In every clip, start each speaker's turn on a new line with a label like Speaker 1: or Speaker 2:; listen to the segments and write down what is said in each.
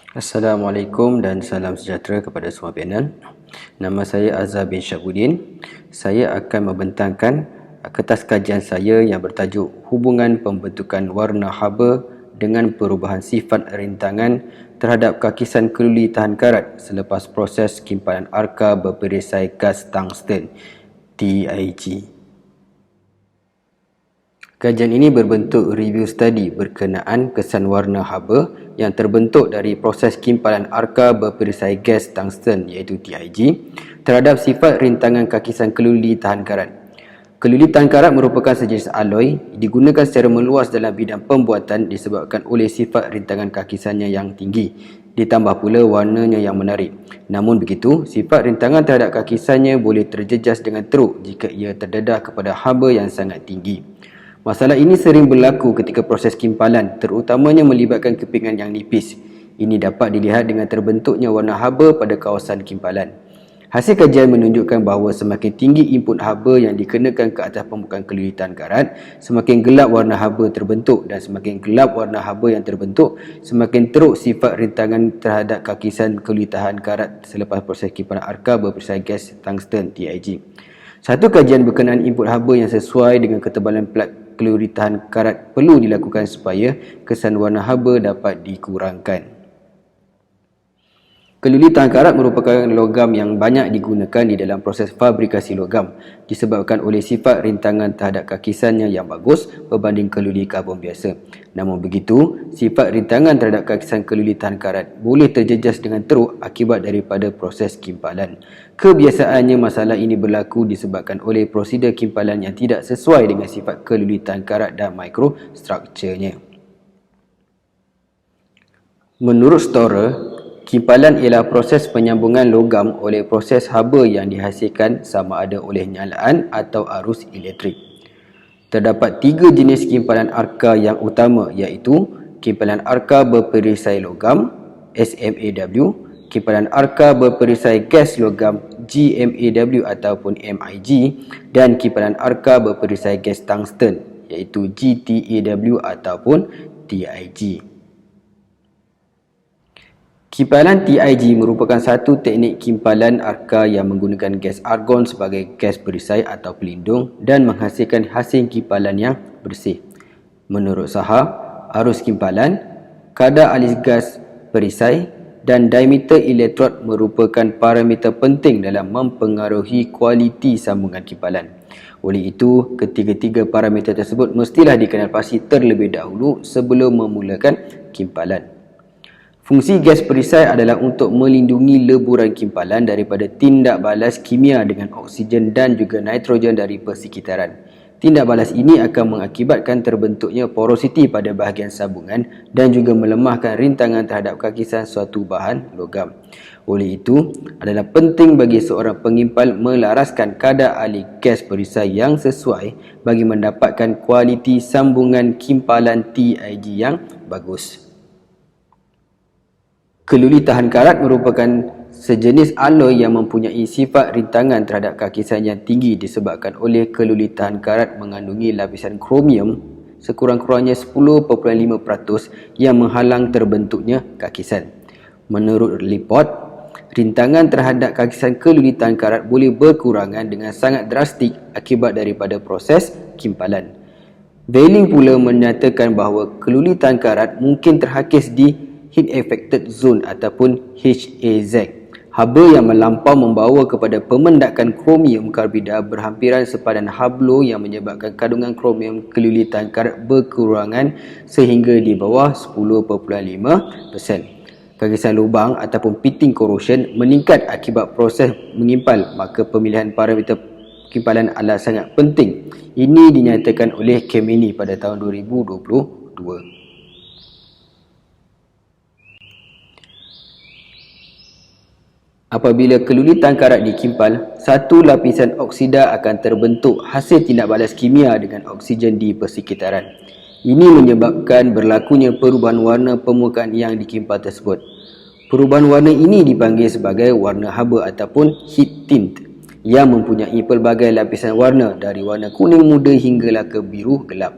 Speaker 1: Assalamualaikum dan salam sejahtera kepada semua panel. Nama saya Azhar bin Syabuddin. Saya akan membentangkan kertas kajian saya yang bertajuk Hubungan Pembentukan Warna Haba dengan Perubahan Sifat Rintangan terhadap Kakisan Keluli Tahan Karat selepas proses kimpalan arka berperisai gas tungsten TIG. Kajian ini berbentuk review study berkenaan kesan warna haba yang terbentuk dari proses kimpalan arka berperisai gas tungsten iaitu TIG terhadap sifat rintangan kakisan keluli tahan karat. Keluli tahan karat merupakan sejenis alloy digunakan secara meluas dalam bidang pembuatan disebabkan oleh sifat rintangan kakisannya yang tinggi, ditambah pula warnanya yang menarik. Namun begitu, sifat rintangan terhadap kakisannya boleh terjejas dengan teruk jika ia terdedah kepada haba yang sangat tinggi. Masalah ini sering berlaku ketika proses kimpalan, terutamanya melibatkan kepingan yang nipis. Ini dapat dilihat dengan terbentuknya warna haba pada kawasan kimpalan. Hasil kajian menunjukkan bahawa semakin tinggi input haba yang dikenakan ke atas permukaan keluli tahan karat, semakin gelap warna haba terbentuk, dan semakin gelap warna haba yang terbentuk, semakin teruk sifat rintangan terhadap kakisan keluli tahan karat selepas proses kimpalan arka berperisai gas tungsten TIG. Satu kajian berkenaan input haba yang sesuai dengan ketebalan plat keluli tahan karat perlu dilakukan supaya kesan warna haba dapat dikurangkan. Keluli tahan karat merupakan logam yang banyak digunakan di dalam proses fabrikasi logam disebabkan oleh sifat rintangan terhadap kakisannya yang bagus berbanding keluli karbon biasa. Namun begitu, sifat rintangan terhadap kakisan keluli tahan karat boleh terjejas dengan teruk akibat daripada proses kimpalan. Kebiasaannya masalah ini berlaku disebabkan oleh prosedur kimpalan yang tidak sesuai dengan sifat keluli tahan karat dan mikrostrukturnya. Menurut Storer, kimpalan ialah proses penyambungan logam oleh proses haba yang dihasilkan sama ada oleh nyalaan atau arus elektrik. Terdapat tiga jenis kimpalan arka yang utama iaitu kimpalan arka berperisai logam SMAW, kimpalan arka berperisai gas logam GMAW ataupun MIG dan kimpalan arka berperisai gas tungsten iaitu GTAW ataupun TIG. Kimpalan TIG merupakan satu teknik kimpalan arka yang menggunakan gas argon sebagai gas perisai atau pelindung dan menghasilkan hasil kimpalan yang bersih. Menurut Saha, arus kimpalan, kadar alis gas perisai dan diameter elektrod merupakan parameter penting dalam mempengaruhi kualiti sambungan kimpalan. Oleh itu, ketiga-tiga parameter tersebut mestilah dikenalpasti terlebih dahulu sebelum memulakan kimpalan. Fungsi gas perisai adalah untuk melindungi leburan kimpalan daripada tindak balas kimia dengan oksigen dan juga nitrogen dari persekitaran. Tindak balas ini akan mengakibatkan terbentuknya porositi pada bahagian sambungan dan juga melemahkan rintangan terhadap kakisan suatu bahan logam. Oleh itu, adalah penting bagi seorang pengimpal melaraskan kadar alih gas perisai yang sesuai bagi mendapatkan kualiti sambungan kimpalan TIG yang bagus. Keluli tahan karat merupakan sejenis alloy yang mempunyai sifat rintangan terhadap kakisan yang tinggi disebabkan oleh keluli tahan karat mengandungi lapisan kromium sekurang-kurangnya 10.5% yang menghalang terbentuknya kakisan. Menurut Lipot, rintangan terhadap kakisan keluli tahan karat boleh berkurangan dengan sangat drastik akibat daripada proses kimpalan. Veiling pula menyatakan bahawa keluli tahan karat mungkin terhakis di Heat Affected Zone ataupun HAZ. Haba yang melampau membawa kepada pemendakan kromium karbida berhampiran sepadan hablo yang menyebabkan kandungan kromium keluli tahan karat berkurangan sehingga di bawah 10.5%. Kakisan lubang ataupun pitting corrosion meningkat akibat proses mengimpal, maka pemilihan parameter kimpalan adalah sangat penting. Ini dinyatakan oleh Kemeny pada tahun 2022. Apabila keluli tahan karat dikimpal, satu lapisan oksida akan terbentuk hasil tindak balas kimia dengan oksigen di persekitaran. Ini menyebabkan berlakunya perubahan warna permukaan yang dikimpal tersebut. Perubahan warna ini dipanggil sebagai warna haba ataupun heat tint yang mempunyai pelbagai lapisan warna dari warna kuning muda hinggalah ke biru gelap.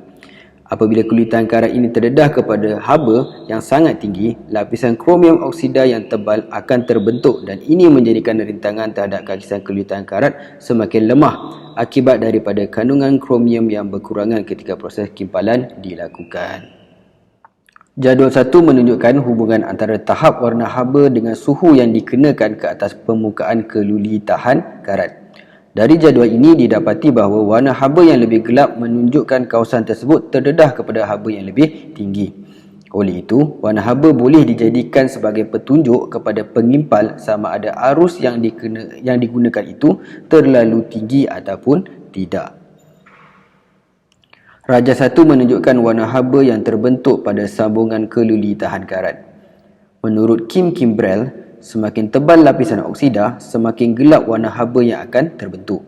Speaker 1: Apabila kelulitan karat ini terdedah kepada haba yang sangat tinggi, lapisan kromium oksida yang tebal akan terbentuk dan ini menjadikan rintangan terhadap kakisan kelulitan karat semakin lemah akibat daripada kandungan kromium yang berkurangan ketika proses kimpalan dilakukan. Jadual 1 menunjukkan hubungan antara tahap warna haba dengan suhu yang dikenakan ke atas permukaan keluli tahan karat. Dari jadual ini didapati bahawa warna haba yang lebih gelap menunjukkan kawasan tersebut terdedah kepada haba yang lebih tinggi. Oleh itu, warna haba boleh dijadikan sebagai petunjuk kepada pengimpal sama ada arus yang digunakan itu terlalu tinggi ataupun tidak. Raja 1 menunjukkan warna haba yang terbentuk pada sambungan keluli tahan karat. Menurut Kim Kimbrell, semakin tebal lapisan oksida, semakin gelap warna haba yang akan terbentuk.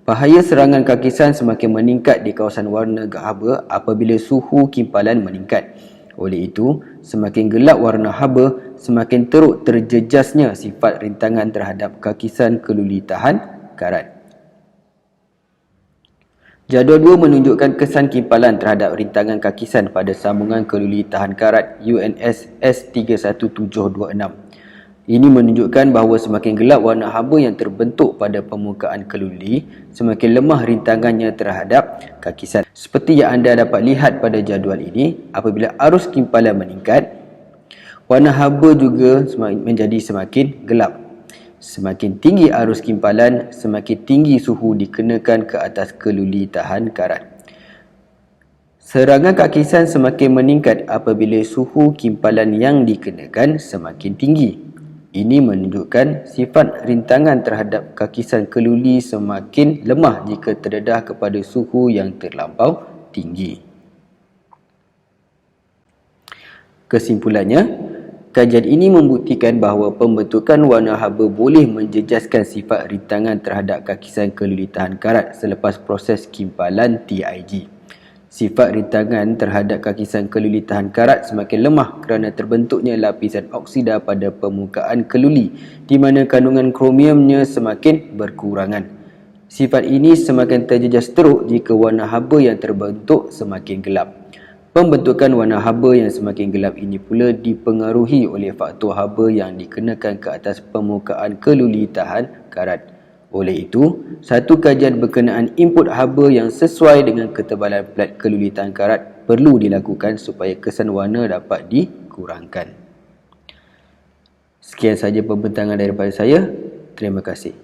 Speaker 1: Bahaya serangan kakisan semakin meningkat di kawasan warna haba apabila suhu kimpalan meningkat. Oleh itu, semakin gelap warna haba, semakin teruk terjejasnya sifat rintangan terhadap kakisan keluli tahan karat. Jadual 2 menunjukkan kesan kimpalan terhadap rintangan kakisan pada sambungan keluli tahan karat UNS S31726. Ini menunjukkan bahawa semakin gelap warna haba yang terbentuk pada permukaan keluli, semakin lemah rintangannya terhadap kakisan. Seperti yang anda dapat lihat pada jadual ini, apabila arus kimpalan meningkat, warna haba juga menjadi semakin gelap. Semakin tinggi arus kimpalan, semakin tinggi suhu dikenakan ke atas keluli tahan karat. Serangan kakisan semakin meningkat apabila suhu kimpalan yang dikenakan semakin tinggi. Ini menunjukkan sifat rintangan terhadap kakisan keluli semakin lemah jika terdedah kepada suhu yang terlampau tinggi. Kesimpulannya, kajian ini membuktikan bahawa pembentukan warna haba boleh menjejaskan sifat rintangan terhadap kakisan keluli tahan karat selepas proses kimpalan TIG. Sifat rintangan terhadap kakisan keluli tahan karat semakin lemah kerana terbentuknya lapisan oksida pada permukaan keluli di mana kandungan kromiumnya semakin berkurangan. Sifat ini semakin terjejas teruk jika warna haba yang terbentuk semakin gelap. Pembentukan warna haba yang semakin gelap ini pula dipengaruhi oleh faktor haba yang dikenakan ke atas permukaan keluli tahan karat. Oleh itu, satu kajian berkenaan input haba yang sesuai dengan ketebalan plat keluli tahan karat perlu dilakukan supaya kesan warna dapat dikurangkan. Sekian sahaja pembentangan daripada saya. Terima kasih.